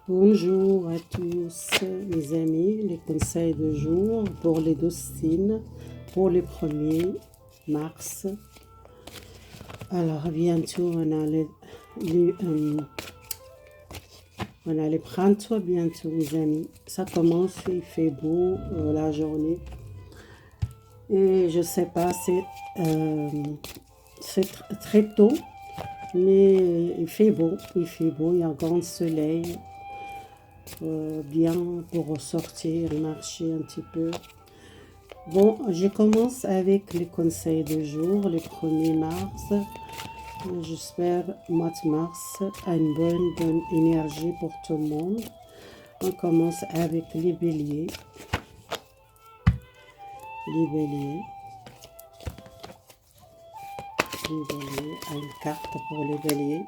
Bonjour à tous mes amis, les conseils de jour pour les 12 signes pour le 1er mars. Alors bientôt on a le printemps bientôt mes amis. Ça commence, il fait beau la journée. Et je sais pas, c'est très tôt, mais il fait beau, il y a un grand soleil. Bien pour sortir, marcher un petit peu. Bon, je commence avec les conseils du jour, le 1er mars. J'espère, mois de mars, a une bonne énergie pour tout le monde. On commence avec les béliers. Les béliers. Une carte pour les béliers.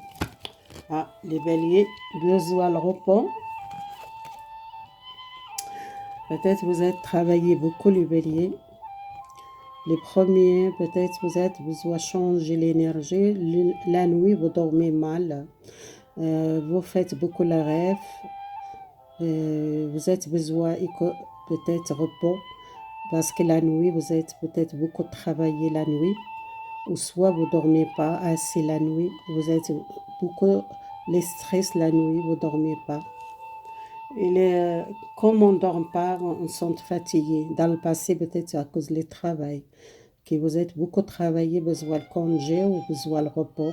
Ah, les béliers, besoin de repos. Peut-être vous êtes travaillé beaucoup les béliers. Les premiers, peut-être vous êtes besoin de changer l'énergie. La nuit, vous dormez mal. Vous faites beaucoup de rêves. Vous êtes besoin peut-être repos. Parce que la nuit, vous êtes peut-être beaucoup travaillé la nuit. Ou soit vous ne dormez pas assez la nuit. Vous êtes beaucoup les stress la nuit, vous ne dormez pas. Comme on ne dort pas, on se sent fatigué. Dans le passé, peut-être c'est à cause du travail. Que vous êtes beaucoup travaillé, besoin de congé ou besoin de repos.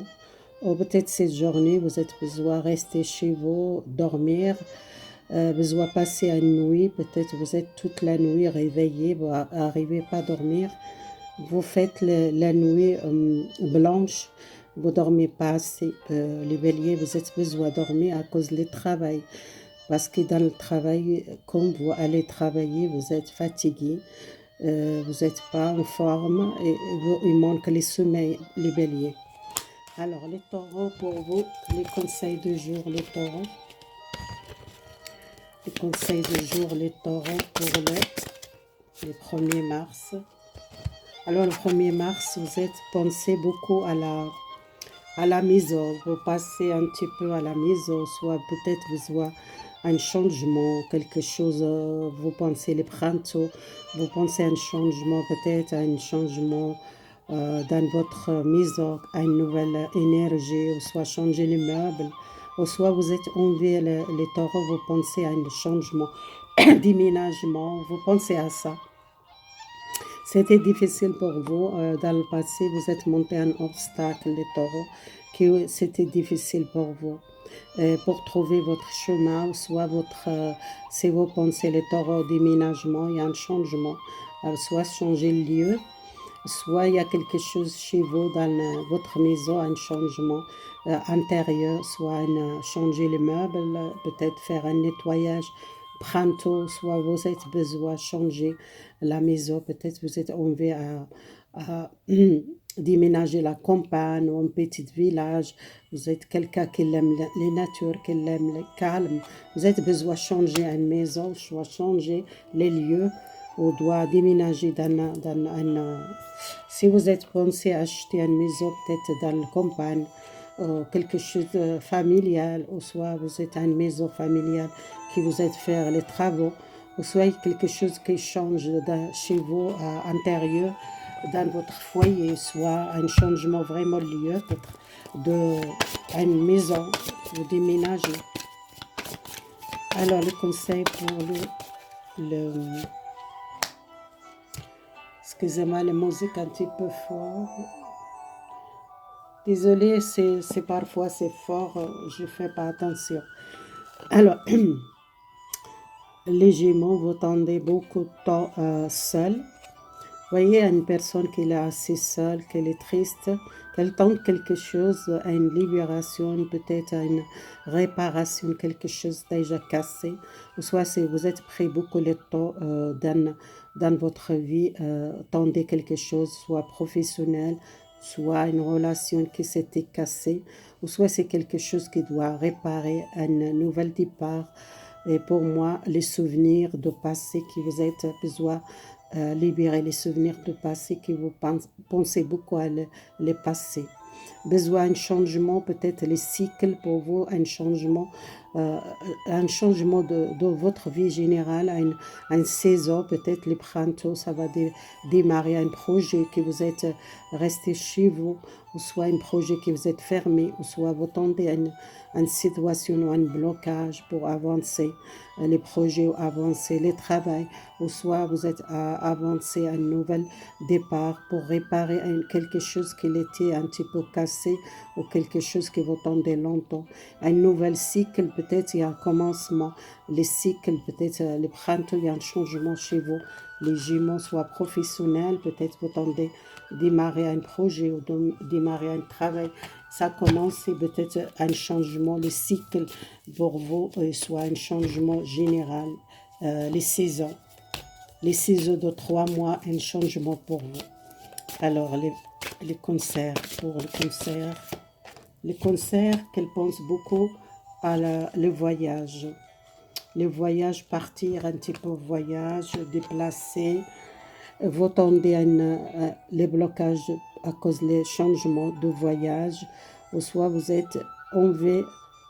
Ou peut-être cette journée, vous êtes besoin de rester chez vous, dormir, besoin de passer une nuit. Peut-être vous êtes toute la nuit réveillé, vous n'arrivez pas à dormir. Vous faites la nuit blanche, vous ne dormez pas assez. Les béliers, vous êtes besoin de dormir à cause du travail. Parce que dans le travail, quand vous allez travailler, vous êtes fatigué, vous n'êtes pas en forme et il manque les sommeils, les béliers. Alors, les taureaux pour vous, les conseils du jour, les taureaux. Les conseils du jour, les taureaux pour le 1er mars. Alors, le 1er mars, vous êtes pensé beaucoup à la maison. Vous passez un petit peu à la maison, soit peut-être besoin un changement, quelque chose, vous pensez les printemps, vous pensez à un changement, peut-être à un changement dans votre maison, à une nouvelle énergie, ou soit changer les meubles, ou soit vous êtes envers les taureaux, vous pensez à un changement, déménagement, vous pensez à ça. C'était difficile pour vous, dans le passé, vous êtes monté un obstacle, les taureaux, que c'était difficile pour vous. Pour trouver votre chemin, soit si vous pensez les taureaux déménagement, il y a un changement, soit changer le lieu, soit il y a quelque chose chez vous dans votre maison, un changement intérieur, soit changer les meubles, peut-être faire un nettoyage printemps, soit vous êtes besoin de changer la maison, peut-être vous êtes envie à déménager la campagne ou un petit village, vous êtes quelqu'un qui aime les natures, qui aime le calme, vous êtes besoin de changer une maison, soit changer les lieux, ou doit déménager si vous êtes pensé à acheter une maison peut-être dans la campagne, quelque chose de familial, ou soit vous êtes à une maison familiale qui vous aide faire les travaux, ou soit quelque chose qui change chez vous à intérieur, dans votre foyer, soit un changement vraiment de lieu, peut-être une maison, vous déménagez. Alors le conseil pour excusez-moi, la musique un petit peu fort. Désolée, c'est parfois c'est fort, je fais pas attention. Alors, les Gémeaux, vous tendez beaucoup de temps seul. Voyez une personne qui est assez seule, qu'elle est triste, qu'elle tente quelque chose, à une libération, peut-être à une réparation, quelque chose déjà cassé. Ou soit si vous êtes pris beaucoup de temps dans votre vie, tendez quelque chose, soit professionnel, soit une relation qui s'était cassée, ou soit c'est quelque chose qui doit réparer un nouvel départ. Et pour moi, les souvenirs de passé qui vous êtes besoin libérer les souvenirs du passé que vous pensez beaucoup à le passé. Besoin d'un changement, peut-être les cycles pour vous, un changement euh, un changement de votre vie générale, une saison, peut-être le printemps, ça va démarrer un projet que vous êtes resté chez vous, ou soit un projet que vous êtes fermé, ou soit vous tombez à une situation ou un blocage pour avancer les projets, avancer les travail, ou soit vous êtes avancé à un nouvel départ pour réparer quelque chose qui était un petit peu cassé ou quelque chose qui vous tendait longtemps. Un nouvel cycle, peut-être il y a un commencement, les cycles, peut-être le printemps, il y a un changement chez vous. Les jumeaux, soit professionnels, peut-être vous tendez démarrer un projet ou démarrer un travail. Ça commence, c'est peut-être un changement, le cycle pour vous, soit un changement général, les saisons. Les saisons de 3 mois, un changement pour vous. Alors, les concerts, pour les concerts qu'elle pense beaucoup à le voyage. Le voyage, partir un petit peu voyage, déplacer, vous tendez les blocages à cause des changements de voyage, ou soit vous êtes enlevé,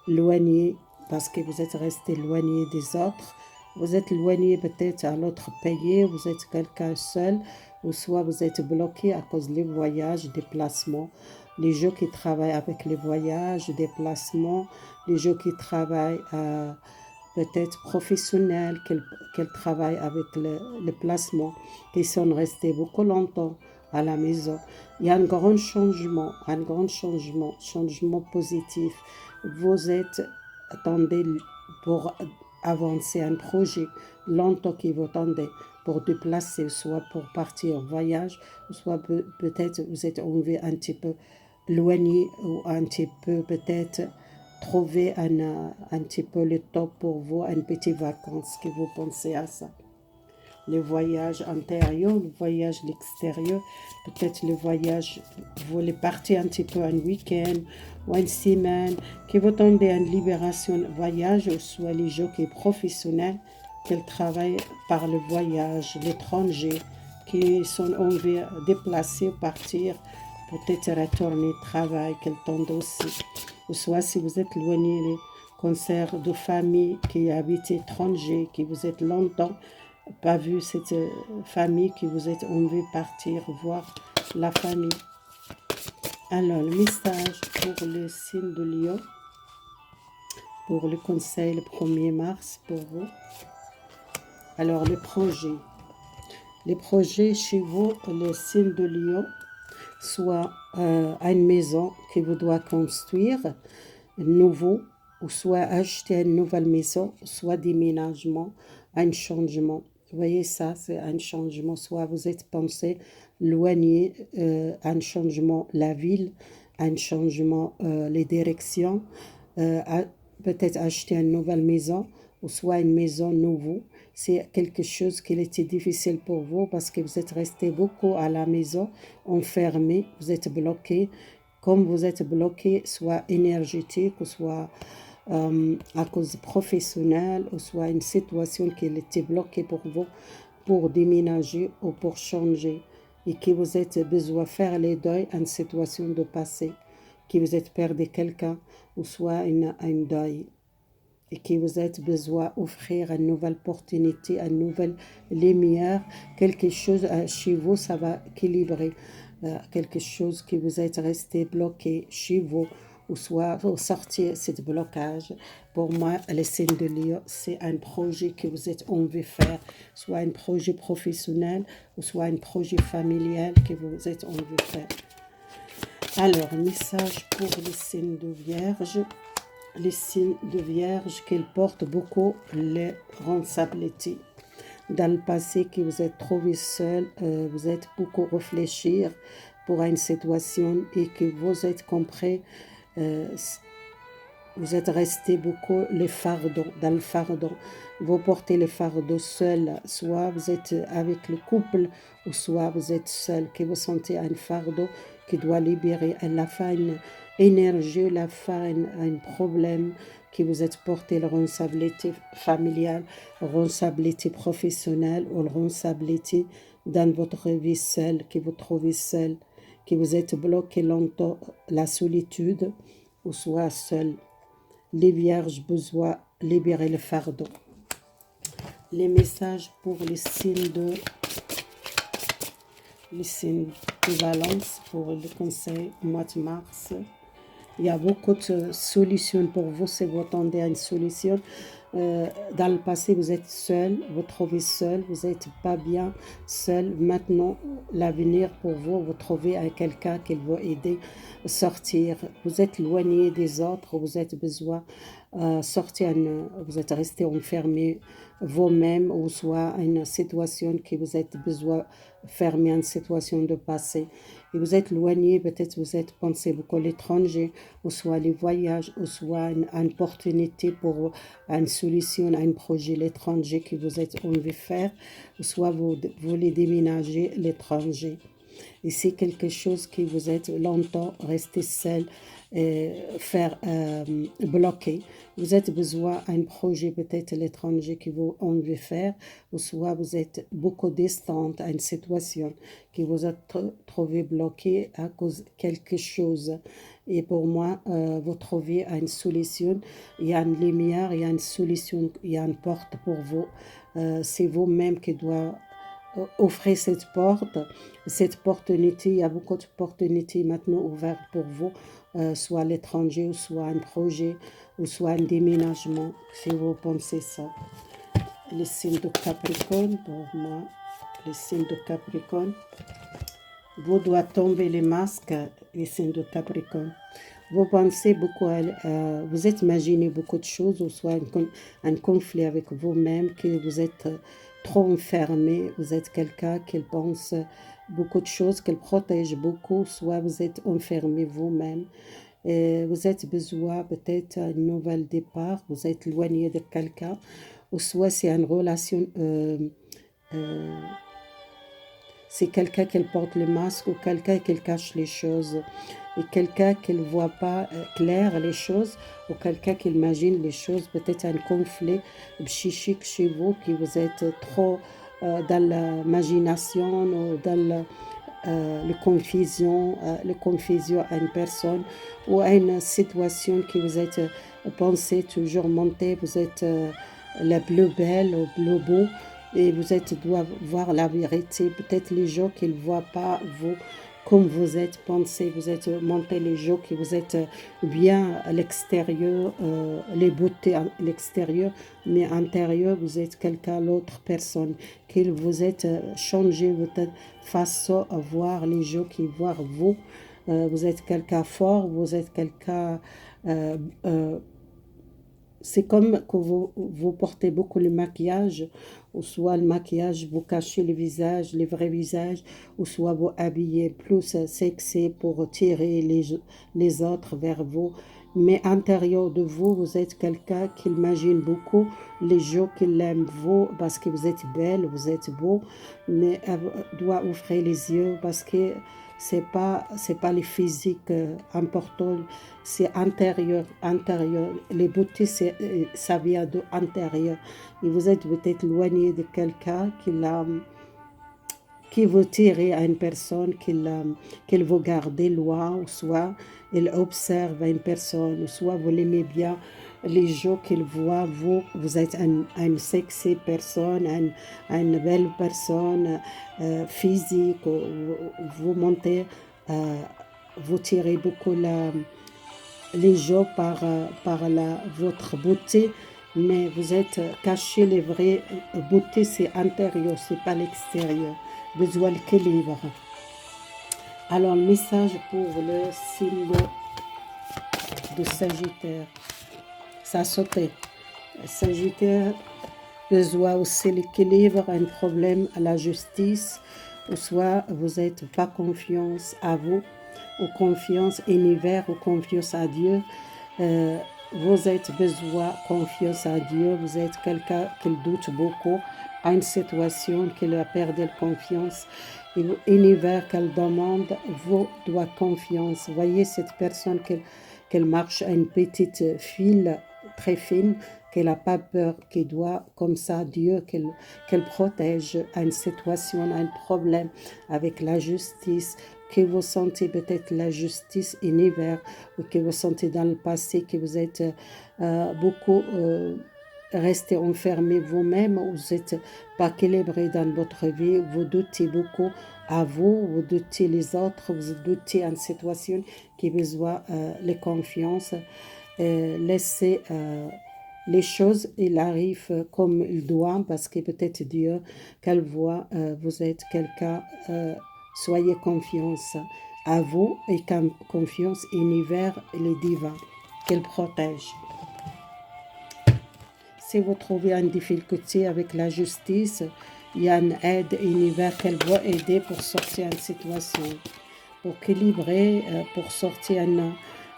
éloigné, parce que vous êtes resté éloigné des autres, vous êtes éloigné peut-être à l'autre pays, vous êtes quelqu'un seul, ou soit vous êtes bloqué à cause des voyages, déplacements, les gens qui travaillent avec les voyages, déplacements, les gens qui travaillent peut-être professionnels, qu'elle travaille avec le placement, qui sont restés beaucoup longtemps à la maison. Il y a un grand changement positif. Vous êtes, attendez, pour avancer un projet longtemps qui vous attendez pour déplacer, soit pour partir en voyage, soit peut-être vous êtes enlevé un petit peu éloigné ou un petit peu peut-être trouver un petit peu le temps pour vous, une petite vacances, que vous pensez à ça. Le voyage intérieur, le voyage l'extérieur, peut-être le voyage, vous voulez partir un petit peu un week-end ou une semaine, que vous tendez à une libération voyage, ou soit les gens qui sont professionnels, qui travaillent par le voyage, l'étranger, qui sont envie de déplacer, partir, peut-être retourner travail, qu'elle tendent aussi. Ou soit si vous êtes éloigné les concerts de famille qui habitent étrangers, qui vous êtes longtemps pas vu cette famille, qui vous êtes envie de partir voir la famille. Alors, le message pour le signe de Lion, pour le conseil le 1er mars pour vous. Alors, les projets chez vous, le signe de Lion, soit une maison que vous devez construire, nouveau, ou soit acheter une nouvelle maison, soit déménagement, un changement. Vous voyez ça, c'est un changement. Soit vous êtes pensé éloigné, un changement la ville, un changement les directions, peut-être acheter une nouvelle maison, ou soit une maison nouveau. C'est quelque chose qui était difficile pour vous parce que vous êtes resté beaucoup à la maison, enfermé, vous êtes bloqué. Comme vous êtes bloqué, soit énergétique, ou soit à cause professionnelle, ou soit une situation qui était bloquée pour vous, pour déménager ou pour changer, et que vous êtes besoin de faire les deuils à une situation de passé, que vous êtes perdu quelqu'un, ou soit un deuil, et que vous êtes besoin d'offrir une nouvelle opportunité, une nouvelle lumière, quelque chose chez vous, ça va équilibrer, quelque chose qui vous êtes resté bloqué chez vous, ou soit sortir ce blocage. Pour moi, le signe de Lion, c'est un projet que vous êtes envie de faire, soit un projet professionnel, ou soit un projet familial que vous êtes envie de faire. Alors, message pour les signes de Vierge. Les signes de Vierge qu'ils portent beaucoup les responsabilités. Dans le passé, que vous êtes trouvé seul, vous êtes beaucoup réfléchir pour une situation, et que vous êtes compris, vous êtes resté beaucoup dans le fardeau. Vous portez le fardeau seul, soit vous êtes avec le couple, ou soit vous êtes seul, que vous sentez un fardeau qui doit libérer à la fin une énergie, la fin un problème, que vous êtes porté la responsabilité familiale, la responsabilité professionnelle, ou la responsabilité dans votre vie seule, que vous trouvez seul, que vous êtes bloqué longtemps, la solitude, ou soit seul. Les vierges besoin libérer le fardeau. Les messages pour les signes de Balance pour le conseil au mois de mars. Il y a beaucoup de solutions pour vous si vous attendez à une solution. Dans le passé, vous êtes seul, vous trouvez seul, vous n'êtes pas bien seul. Maintenant, l'avenir pour vous, vous trouvez quelqu'un qui va aider à sortir. Vous êtes éloigné des autres, vous êtes besoin sortir, vous êtes resté enfermé vous-même ou soit une situation que vous êtes besoin fermé, une situation de passé. Et vous êtes éloigné, peut-être vous êtes pensé beaucoup à l'étranger, ou soit les voyages, ou soit une opportunité pour une solution à un projet l'étranger que vous êtes envie de faire, ou soit vous voulez déménager l'étranger. Et c'est quelque chose qui vous êtes longtemps resté seul, faire bloquer. Vous êtes besoin d'un projet peut-être à l'étranger que vous envie faire, ou soit vous êtes beaucoup distante à une situation qui vous a trouvé bloqué à cause de quelque chose. Et pour moi, vous trouvez une solution, il y a une lumière, il y a une solution, il y a une porte pour vous. C'est vous-même qui doit offrir cette opportunité. Il y a beaucoup d'opportunités maintenant ouvertes pour vous, soit à l'étranger, ou soit un projet, ou soit un déménagement, si vous pensez ça. Les signes de Capricorne, pour moi, les signes de Capricorne, vous doit tomber les masques, les signes de Capricorne. Vous pensez beaucoup, vous êtes imaginé beaucoup de choses, ou soit un conflit avec vous-même, que vous êtes trop enfermé, vous êtes quelqu'un qui pense beaucoup de choses, qui protège beaucoup, soit vous êtes enfermé vous-même. Et vous êtes besoin peut-être d'un nouvel départ, vous êtes éloigné de quelqu'un, ou soit c'est une relation... c'est quelqu'un qui porte le masque ou quelqu'un qui cache les choses. Et quelqu'un qui ne voit pas clair les choses ou quelqu'un qui imagine les choses. Peut-être un conflit psychique chez vous qui vous êtes trop dans l'imagination ou dans la confusion à une personne ou à une situation qui vous êtes pensé toujours monter. Vous êtes la plus belle ou le beau. Et vous êtes doivent voir la vérité. Peut-être les gens qui ne voient pas vous comme vous êtes pensé, vous êtes monté les gens qui vous êtes bien à l'extérieur, les beautés à l'extérieur, mais à l'intérieur, vous êtes quelqu'un, l'autre personne, que vous êtes changé votre façon à voir les gens qui voient vous. Vous êtes quelqu'un fort, vous êtes quelqu'un... c'est comme que vous portez beaucoup le maquillage, ou soit le maquillage, vous cachez le visage, les vrais visages, ou soit vous habillez plus sexy pour tirer les autres vers vous. Mais à l'intérieur de vous, vous êtes quelqu'un qui imagine beaucoup les gens qui l'aiment vous, parce que vous êtes belle, vous êtes beau, mais elle doit ouvrir les yeux parce que c'est pas les physiques importants, c'est intérieur. Les beautés, ça vient de intérieur. Et vous êtes peut-être éloigné de quelqu'un qui veut tirer à une personne, qu'il veut garder loin, ou soit il observe une personne, ou soit vous l'aimez bien, les gens qu'il voit, vous êtes une sexy personne, une belle personne physique, vous montez, euh, vous tirez beaucoup les gens par votre beauté, mais vous êtes caché, les vraies beautés, c'est intérieur, c'est pas l'extérieur. Besoin d'équilibre. Alors, le message pour le signe de Sagittaire. Ça a sauté. Sagittaire besoin aussi l'équilibre, un problème à la justice, ou soit vous n'êtes pas confiance à vous, ou confiance univers, ou confiance à Dieu. Vous êtes besoin confiance à Dieu, vous êtes quelqu'un qui doute beaucoup à une situation qui a perdu la confiance. Et l'univers qu'elle demande vous doit confiance. Voyez cette personne qu'elle marche à une petite file très fine, qu'elle n'a pas peur, qui doit comme ça Dieu qu'elle protège à une situation, à un problème avec la justice, que vous sentez peut-être la justice univers, ou que vous sentez dans le passé que vous êtes beaucoup restez enfermé vous-même, vous n'êtes pas équilibré dans votre vie, vous doutez beaucoup à vous, vous doutez les autres, vous doutez en situation qui besoin de confiance. Laissez les choses, il arrive comme il doit, parce que peut-être Dieu, qu'elle voit, vous êtes quelqu'un, soyez confiance à vous et confiance univers et le divin, qu'elle protège. Si vous trouvez une difficulté avec la justice, il y a une aide univers qu'elle va aider pour sortir d'une situation, pour équilibrer, pour sortir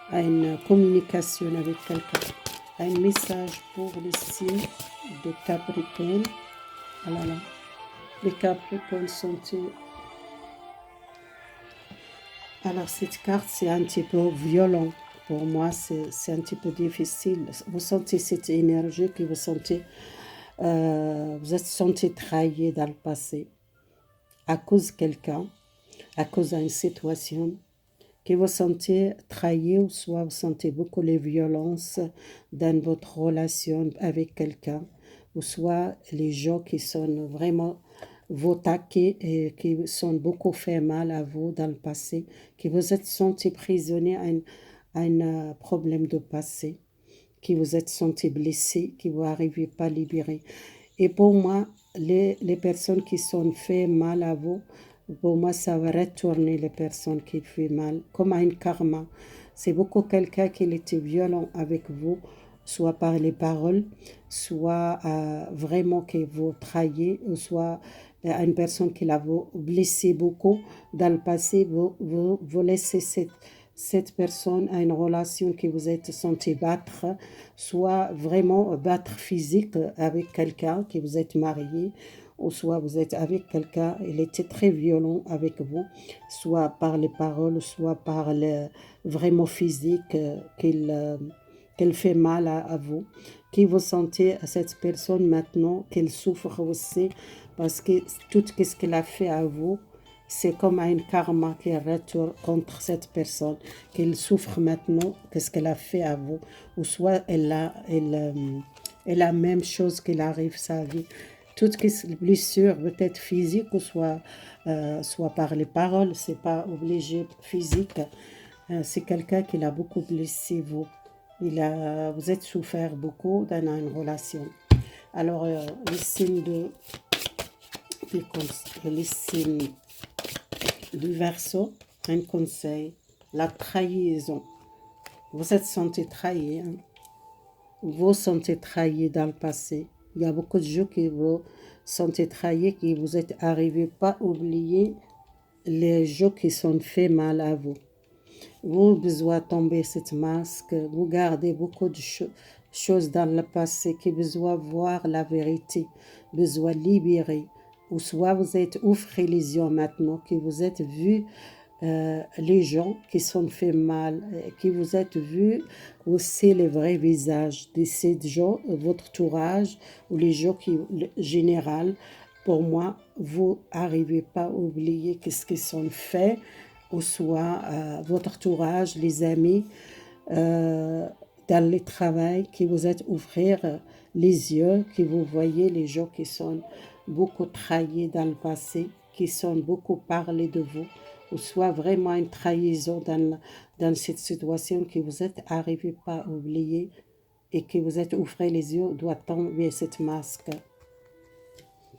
à une communication avec quelqu'un. Un message pour les signes de Capricorne. Ah là là. Les Capricornes sont-ils... Alors cette carte, c'est un petit peu violent. Pour moi, c'est un petit peu difficile. Vous sentez cette énergie que vous sentez... vous êtes senti trahi dans le passé à cause de quelqu'un, à cause d'une situation que vous sentez trahi, ou soit vous sentez beaucoup les violences dans votre relation avec quelqu'un, ou soit les gens qui sont vraiment vous taqués et qui sont beaucoup fait mal à vous dans le passé, que vous êtes senti prisonnier à un problème de passé, qui vous êtes senti blessé, qui vous n'arrivez pas à libérer. Et pour moi, les personnes qui sont fait mal à vous, pour moi, ça va retourner les personnes qui font mal, comme un karma. C'est beaucoup quelqu'un qui était violent avec vous, soit par les paroles, soit vraiment qui vous trahit, ou soit une personne qui l'a blessé beaucoup dans le passé, vous laissez cette personne à une relation que vous êtes senti battre, soit vraiment battre physique avec quelqu'un que vous êtes marié, ou soit vous êtes avec quelqu'un, il était très violent avec vous, soit par les paroles, soit par le vraiment physique qu'elle fait mal à vous, qui vous sentez à cette personne maintenant qu'elle souffre aussi, parce que tout ce qu'elle a fait à vous, c'est comme un karma qui retourne contre cette personne, qu'elle souffre maintenant, qu'est-ce qu'elle a fait à vous, ou soit elle a la même chose qu'il arrive sa vie. Toutes les blessures, peut-être physiques, ou soit par les paroles, c'est pas obligé physique. C'est quelqu'un qui l'a beaucoup blessé, vous. Vous êtes souffert beaucoup dans une relation. Alors, les signes les signes du Verseau, un conseil, la trahison. Vous êtes senti trahi, hein? Vous sentez trahi dans le passé. Il y a beaucoup de gens qui vous sentez trahi, qui vous êtes arrivé pas à oublier les gens qui sont fait mal à vous. Vous besoin tomber cette masque, vous gardez beaucoup de choses dans le passé qui besoin voir la vérité, besoin libérer. Ou soit vous êtes ouvrez les yeux maintenant, que vous êtes vu les gens qui sont fait mal, qui vous êtes vu aussi les vrais visages de ces gens, votre entourage ou les gens qui, général, pour moi, vous n'arrivez pas à oublier ce qu'ils sont faits, ou soit votre entourage, les amis, dans le travail, qui vous êtes ouvrir les yeux, que vous voyez les gens qui sont beaucoup trahis dans le passé, qui sont beaucoup parlé de vous, ou soit vraiment une trahison dans cette situation que vous êtes arrivé pas à oublier et que vous êtes ouvert les yeux, doit tomber cette masque.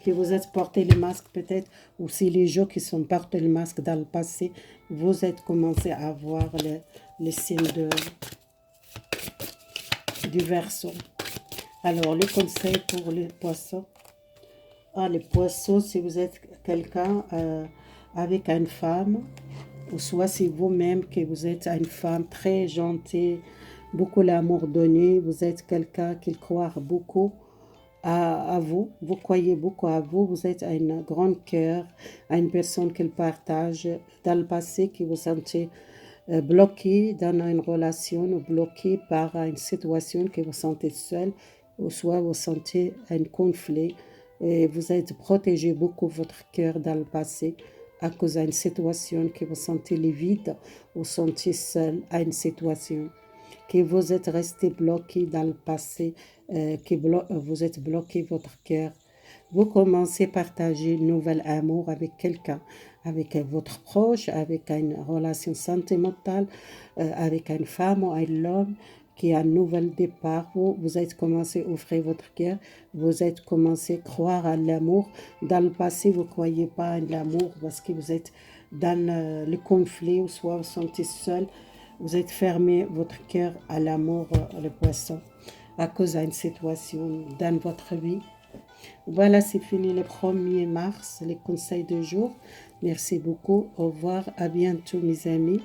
Que vous êtes porté le masque peut-être, ou si les gens qui sont portés le masque dans le passé, vous êtes commencé à voir les signes du Verseau. Alors, les conseils pour les poissons. Les poissons, si vous êtes quelqu'un avec une femme, ou soit c'est vous-même que vous êtes une femme très gentille, beaucoup l'amour donné, vous êtes quelqu'un qui croit beaucoup à vous, vous croyez beaucoup à vous, vous êtes un grand cœur, une personne qui partage dans le passé, qui vous sentez bloqué dans une relation ou bloqué par une situation que vous sentez seul, ou soit vous sentez un conflit et vous êtes protégé beaucoup votre cœur dans le passé à cause d'une situation que vous sentez le vide ou sentez seul à une situation. que vous êtes resté bloqué dans le passé, vous êtes bloqué votre cœur. Vous commencez à partager un nouvel amour avec quelqu'un, avec votre proche, avec une relation sentimentale, avec une femme ou un homme qui a un nouvel départ. Vous êtes commencé à offrir votre cœur, vous êtes commencé à croire à l'amour. Dans le passé, vous ne croyez pas à l'amour parce que vous êtes dans le conflit, ou soit vous sentez seul, vous êtes fermé votre cœur à l'amour, le poisson, à cause d'une situation dans votre vie. Voilà, c'est fini le 1er mars, les conseils de jour. Merci beaucoup. Au revoir. À bientôt, mes amis.